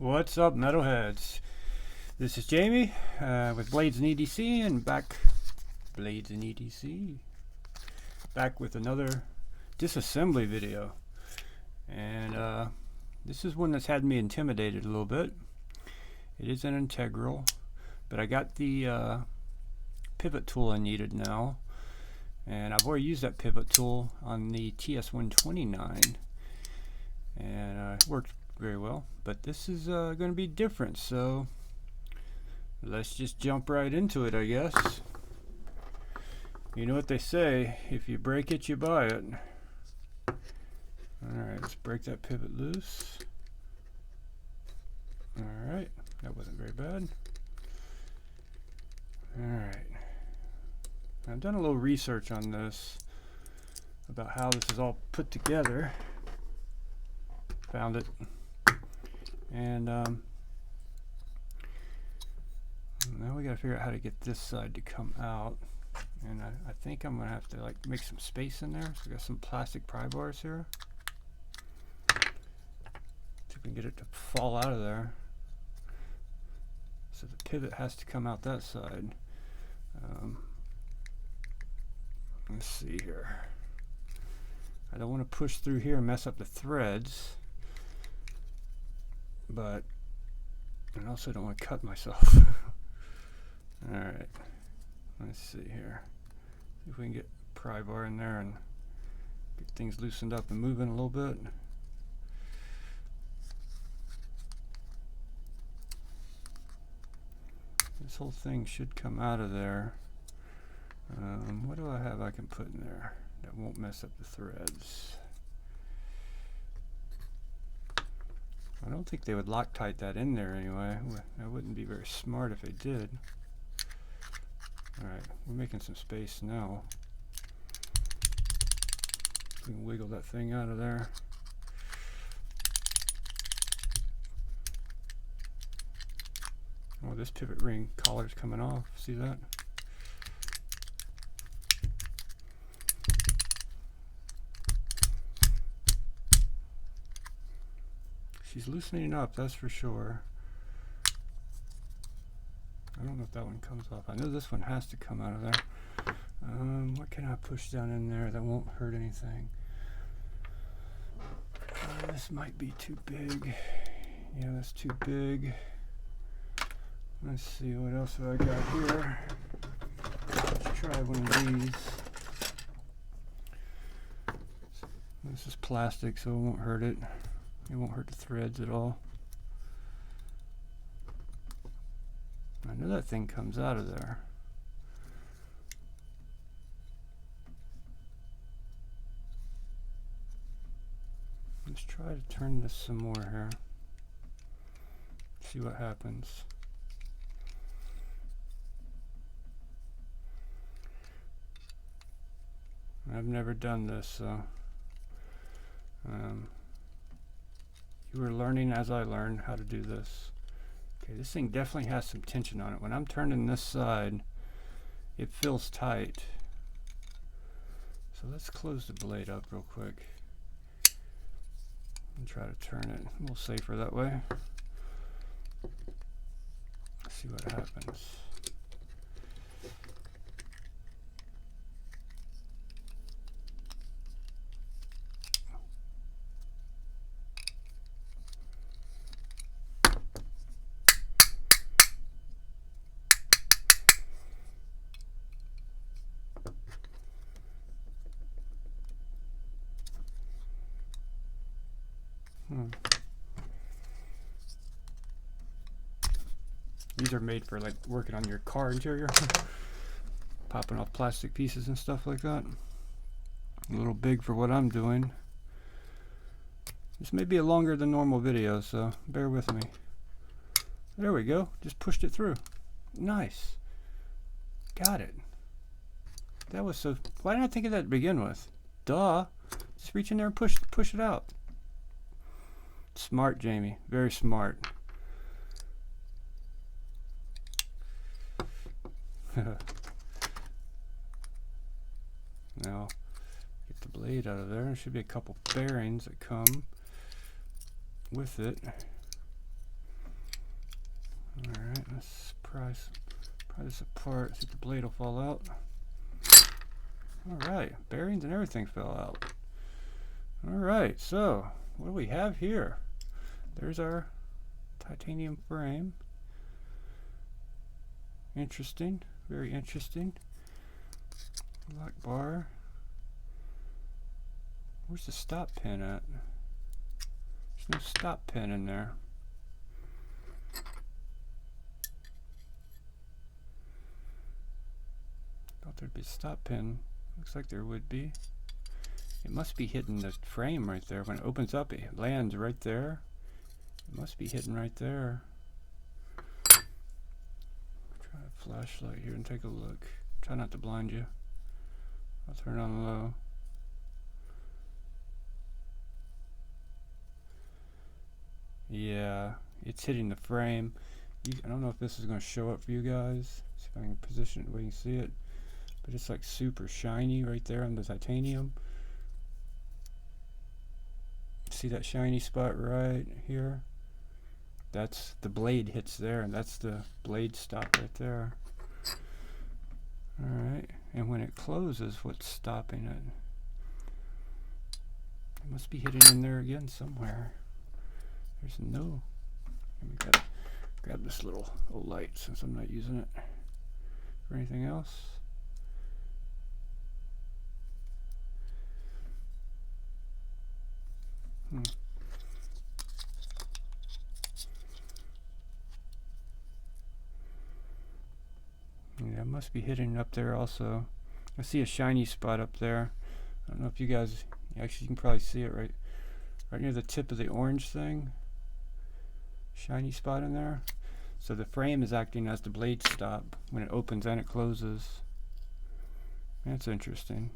What's up, metalheads? This is Jamie with Blades and EDC, and back with another disassembly video. And this is one that's had me intimidated a little bit. It is an integral, but I got the pivot tool I needed now, and I've already used that pivot tool on the TS129, and it worked very well. But this is going to be different, so let's just jump right into it, I guess. You know what they say, if you break it, you buy it. Alright, let's break that pivot loose. Alright, that wasn't very bad. Alright, I've done a little research on this, about how this is all put together. Found it. And now we gotta figure out how to get this side to come out. And I think I'm gonna have to like make some space in there. So we got some plastic pry bars here. See if we can get it to fall out of there. So the pivot has to come out that side. Let's see here. I don't want to push through here and mess up the threads, but I also don't want to cut myself. Alright, let's see here. See if we can get a pry bar in there and get things loosened up and moving a little bit. This whole thing should come out of there. What do I have I can put in there that won't mess up the threads? I don't think they would Loctite that in there anyway. That wouldn't be very smart if they did. Alright, we're making some space now. We can wiggle that thing out of there. Oh, this pivot ring collar's coming off. See that? She's loosening up, that's for sure. I don't know if that one comes off. I know this one has to come out of there. What can I push down in there that won't hurt anything? This might be too big. Yeah, that's too big. Let's see, what else have I got here? Let's try one of these. This is plastic, so it won't hurt it. It won't hurt the threads at all. I know that thing comes out of there. Let's try to turn this some more here. See what happens. I've never done this, so you are learning as I learn how to do this. Okay, this thing definitely has some tension on it. When I'm turning this side, it feels tight. So let's close the blade up real quick and try to turn it. A little safer that way. Let's see what happens. These are made for like working on your car interior, popping off plastic pieces and stuff like that. A little big for what I'm doing. This may be a longer than normal video, so bear with me. There we go, just pushed it through. Nice. Got it. That was so, why didn't I think of that to begin with? Duh. Just reach in there and push it out. Smart, Jamie. Very smart. Now, get the blade out of there. There should be a couple bearings that come with it. Alright, let's pry this apart, see if the blade will fall out. Alright, bearings and everything fell out. Alright, so what do we have here? There's our titanium frame. Interesting, very interesting. Lock bar. Where's the stop pin at? There's no stop pin in there. Thought there'd be a stop pin. Looks like there would be. It must be hitting the frame right there. When it opens up, it lands right there. It must be hitting right there. Try a flashlight here and take a look. Try not to blind you. I'll turn it on low. Yeah, it's hitting the frame. I don't know if this is going to show up for you guys. See if I can position it where you can see it. But it's like super shiny right there on the titanium. See that shiny spot right here? That's the blade hits there, and that's the blade stop right there. Alright, and when it closes, what's stopping it? It must be hitting in there again somewhere. There's no... Let me grab this little old light since I'm not using it for anything else. Yeah, it must be hitting up there also. I see a shiny spot up there. I don't know if you guys, actually you can probably see it right near the tip of the orange thing. Shiny spot in there. So the frame is acting as the blade stop when it opens and it closes. That's interesting.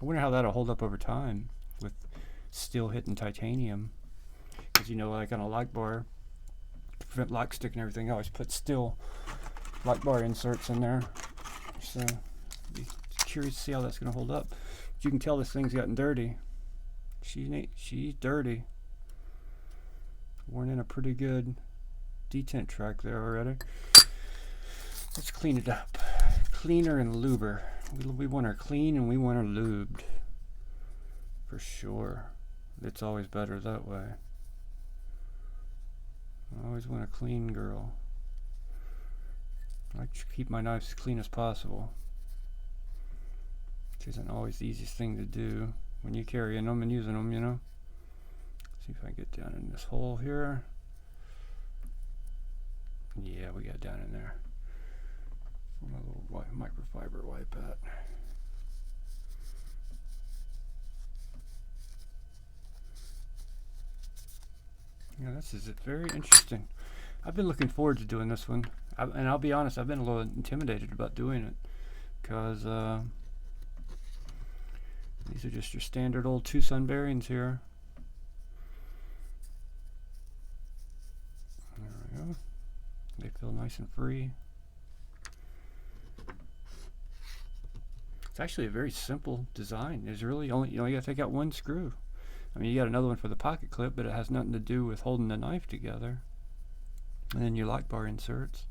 I wonder how that'll hold up over time with still hitting titanium. Because you know, like on a lock bar, to prevent lock stick and everything, I always put still lock bar inserts in there. So be curious to see how that's going to hold up. But you can tell this thing's gotten dirty. She's dirty. Worn in a pretty good detent track there already. Let's clean it up. Cleaner and luber. We want her clean and we want her lubed. For sure. It's always better that way. I always want a clean girl. I like to keep my knives as clean as possible. Which isn't always the easiest thing to do when you're carrying them and using them, you know. See if I get down in this hole here. Yeah, we got down in there. Where my little microfiber wipe at. Yeah, this is very interesting. I've been looking forward to doing this one. And I'll be honest, I've been a little intimidated about doing it. Because these are just your standard old Twosun bearings here. There we go. They feel nice and free. It's actually a very simple design. There's really only, you gotta take out one screw. I mean, you got another one for the pocket clip, but it has nothing to do with holding the knife together. And then your lock bar inserts.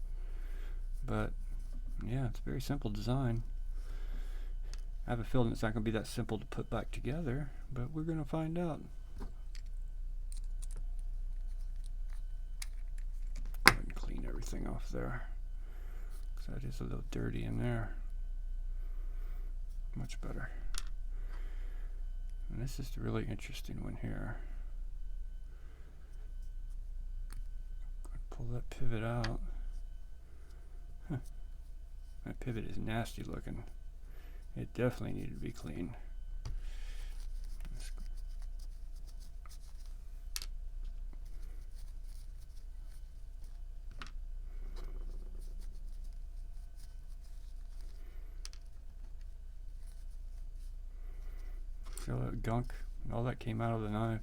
But yeah, it's a very simple design. I have a feeling it's not going to be that simple to put back together, but we're going to find out. Go ahead and clean everything off there, because that is a little dirty in there. Much better. And this is the really interesting one here. Pull that pivot out. Huh. That pivot is nasty looking. It definitely needed to be clean. See all that gunk? All that came out of the knife.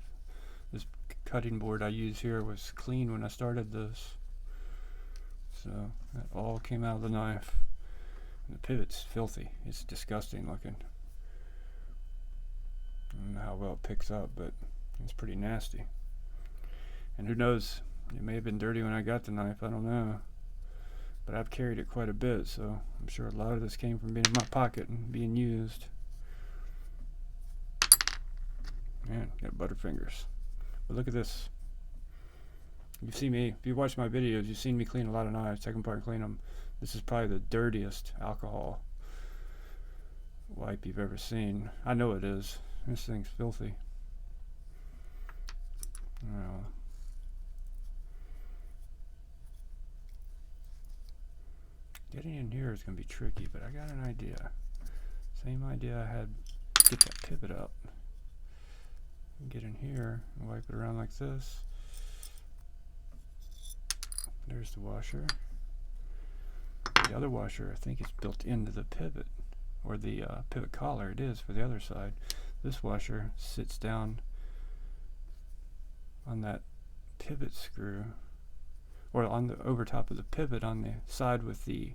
This cutting board I use here was clean when I started this. So that all came out of the knife. And the pivot's filthy. It's disgusting looking. I don't know how well it picks up, but it's pretty nasty. And who knows, It may have been dirty when I got the knife, I don't know. But I've carried it quite a bit, so I'm sure a lot of this came from being in my pocket and being used. Man, got butterfingers. But look at this. You see me, if you watch my videos, you've seen me clean a lot of knives, take them apart and clean them. This is probably the dirtiest alcohol wipe you've ever seen. I know it is. This thing's filthy. Well, getting in here is going to be tricky, but I got an idea. Same idea I had to get that pivot up. Get in here and wipe it around like this. There's the washer. The other washer, I think, is built into the pivot, or the pivot collar. It is for the other side. This washer sits down on that pivot screw, or on the over top of the pivot on the side with the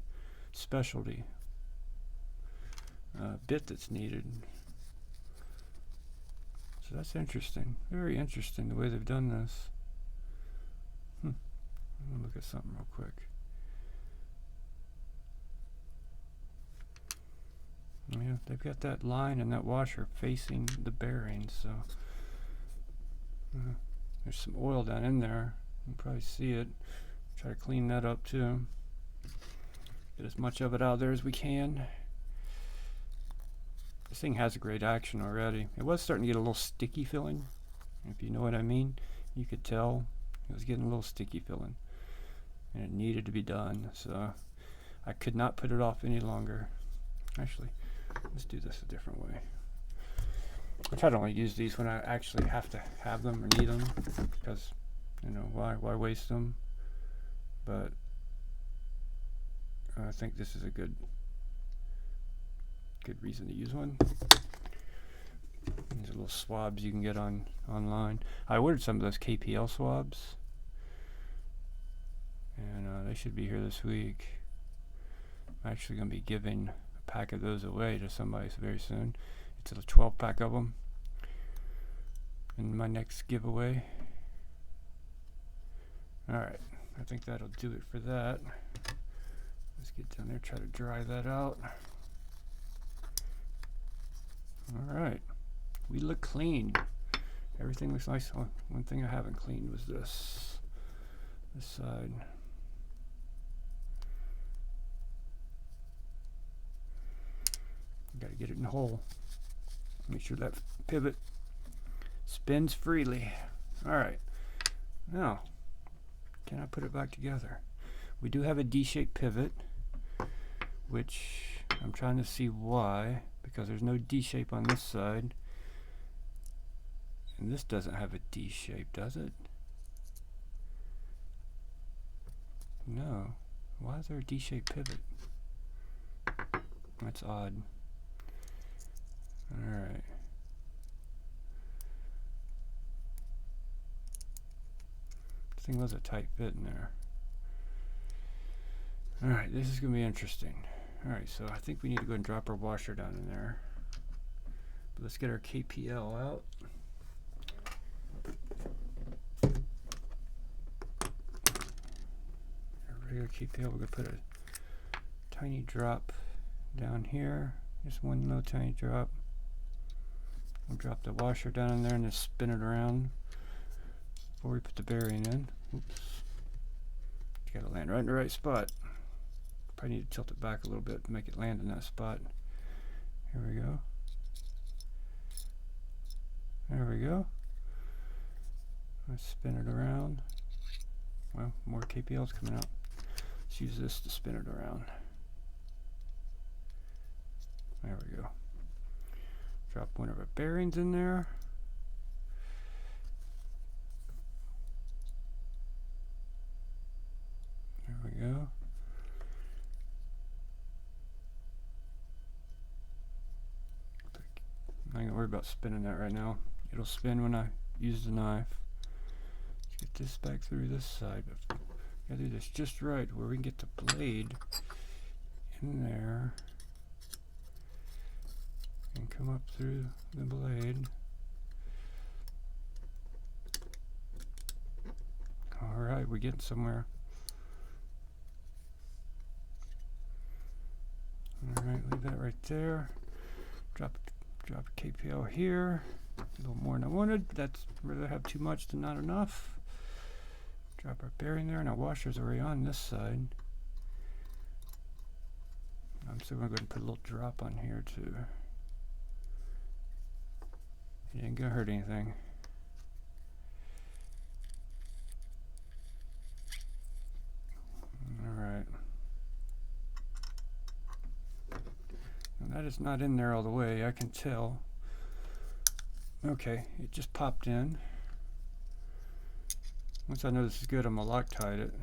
specialty bit that's needed. So that's interesting. Very interesting the way they've done this. I'm gonna look at something real quick. Yeah, they've got that line and that washer facing the bearing, so there's some oil down in there. You can probably see it. Try to clean that up too. Get as much of it out there as we can. This thing has a great action already. It was starting to get a little sticky feeling. If you know what I mean, you could tell it was getting a little sticky feeling. And it needed to be done, so I could not put it off any longer. Actually, let's do this a different way. I try to only use these when I actually have to have them or need them, because, you know, why waste them? But I think this is a good reason to use one. These are little swabs you can get online. I ordered some of those KPL swabs, and they should be here this week. I'm actually going to be giving a pack of those away to somebody very soon. It's a 12-pack of them in my next giveaway. Alright, I think that'll do it for that. Let's get down there, try to dry that out. Alright, we look clean. Everything looks nice. Oh, one thing I haven't cleaned was this side. Got to get it in the hole. Make sure that pivot spins freely. Alright, now can I put it back together? We do have a D-shaped pivot, which I'm trying to see why, because there's no D shape on this side, and this doesn't have a D shape, does it? No. Why is there a D-shaped pivot? That's odd. Alright. This thing was a tight fit in there. Alright, this is going to be interesting. Alright, so I think we need to go and drop our washer down in there. But let's get our KPL out. Our regular KPL, we're going to put a tiny drop down here. Just one little tiny drop. We'll drop the washer down in there and just spin it around before we put the bearing in. Oops. It's got to land right in the right spot. Probably need to tilt it back a little bit to make it land in that spot. Here we go. There we go. Let's spin it around. Well, more KPL's coming out. Let's use this to spin it around. There we go. Drop one of our bearings in there. There we go. I ain't gonna worry about spinning that right now. It'll spin when I use the knife. Let's get this back through this side. But gotta do this just right where we can get the blade in there and come up through the blade. All right, we're getting somewhere. All right, leave that right there. Drop a KPL here. A little more than I wanted. That's rather have too much than not enough. Drop our bearing there, and our washer's already on this side. I'm still going to go ahead and put a little drop on here too. It ain't going to hurt anything. Alright. That is not in there all the way, I can tell. Okay, it just popped in. Once I know this is good, I'm going to Loctite it.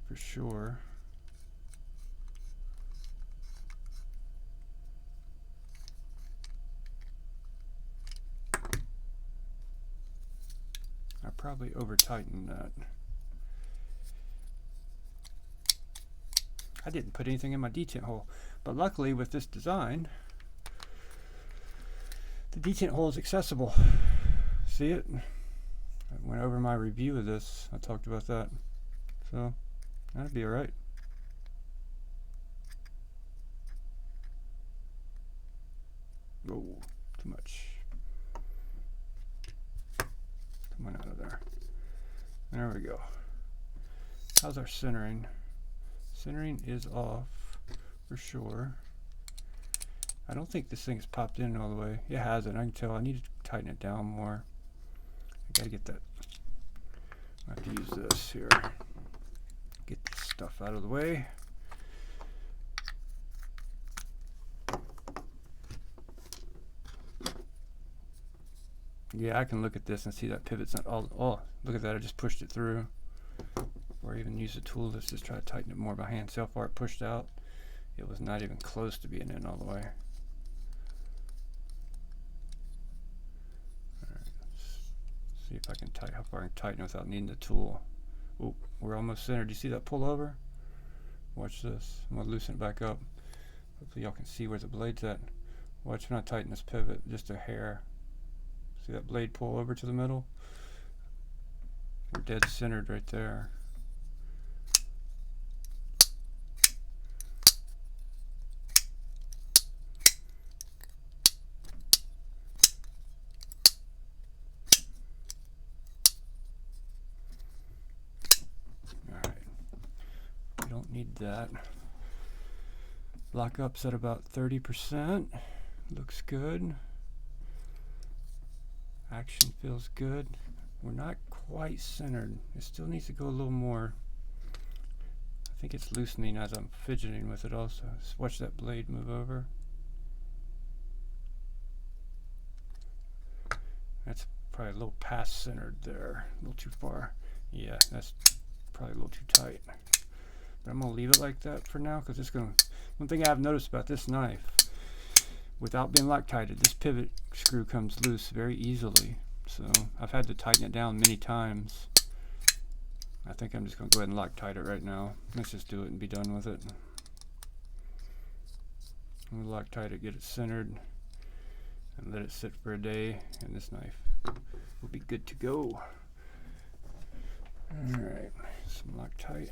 For sure. I probably over-tightened that. I didn't put anything in my detent hole, but luckily with this design, the detent hole is accessible. See it? I went over my review of this. I talked about that. So, that'll be alright. Oh, too much. Come on out of there. There we go. How's our centering? Centering is off for sure. I don't think this thing's popped in all the way. It hasn't. I can tell. I need to tighten it down more. I gotta get that. I have to use this here. Get this stuff out of the way. Yeah, I can look at this and see that pivot's not all. Oh, look at that. I just pushed it through. Before I even use the tool, let's just try to tighten it more by hand. See how far it pushed out? It was not even close to being in all the way. Alright, see if I can tighten, how far I can tighten without needing the tool. Oh, we're almost centered. Do you see that pull over? Watch this. I'm going to loosen it back up. Hopefully y'all can see where the blade's at. Watch when I tighten this pivot, just a hair. See that blade pull over to the middle? We're dead centered right there. Alright. We don't need that. Lockup's at about 30%. Looks good. Action feels good. We're not quite centered. It still needs to go a little more. I think it's loosening as I'm fidgeting with it also. Just watch that blade move over. That's probably a little past centered there. A little too far. Yeah, that's probably a little too tight. But I'm going to leave it like that for now because it's going to... One thing I've noticed about this knife, without being Loctited, this pivot screw comes loose very easily. So I've had to tighten it down many times. I think I'm just going to go ahead and Loctite it right now. Let's just do it and be done with it. I'm going to Loctite it, get it centered, and let it sit for a day, and this knife will be good to go. Alright, some Loctite.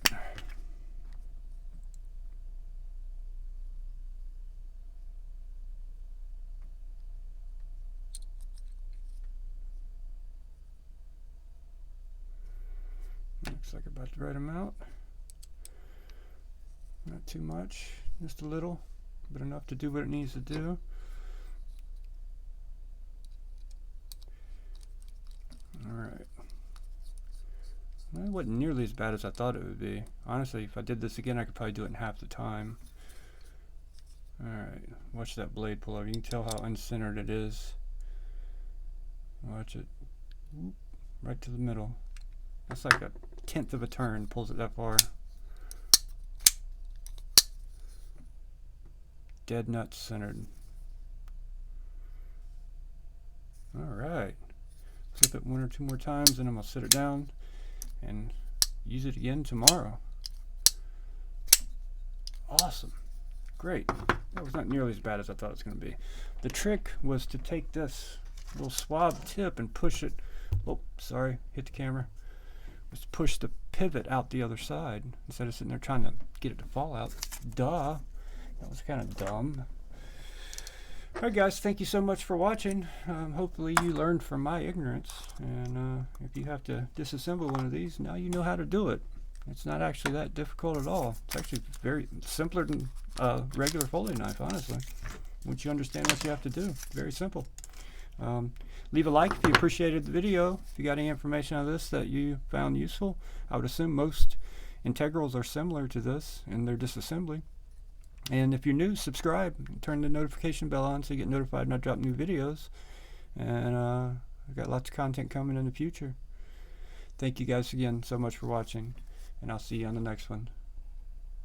Looks like about the right amount. Not too much, just a little, but enough to do what it needs to do. Alright. Well, it wasn't nearly as bad as I thought it would be. Honestly, if I did this again, I could probably do it in half the time. Alright, watch that blade pull over. You can tell how uncentered it is. Watch it. Whoop, right to the middle. That's like a 1/10 of a turn, pulls it that far. Dead nuts centered. Alright. Flip it 1 or 2 more times, and I'm going to set it down and use it again tomorrow. Awesome. Great. That was not nearly as bad as I thought it was going to be. The trick was to take this little swab tip and push it. Oh, sorry, hit the camera. is push the pivot out the other side instead of sitting there trying to get it to fall out. Duh. That was kind of dumb. Alright guys, thank you so much for watching. Hopefully you learned from my ignorance, and if you have to disassemble one of these, now you know how to do it. It's not actually that difficult at all. It's actually very simpler than a regular folding knife, honestly. Once you understand what you have to do, very simple. Leave a like if you appreciated the video. If you got any information on this that you found useful, I would assume most integrals are similar to this in their disassembly. And if you're new, subscribe and turn the notification bell on so you get notified when I drop new videos. And I've got lots of content coming in the future. Thank you guys again so much for watching, and I'll see you on the next one.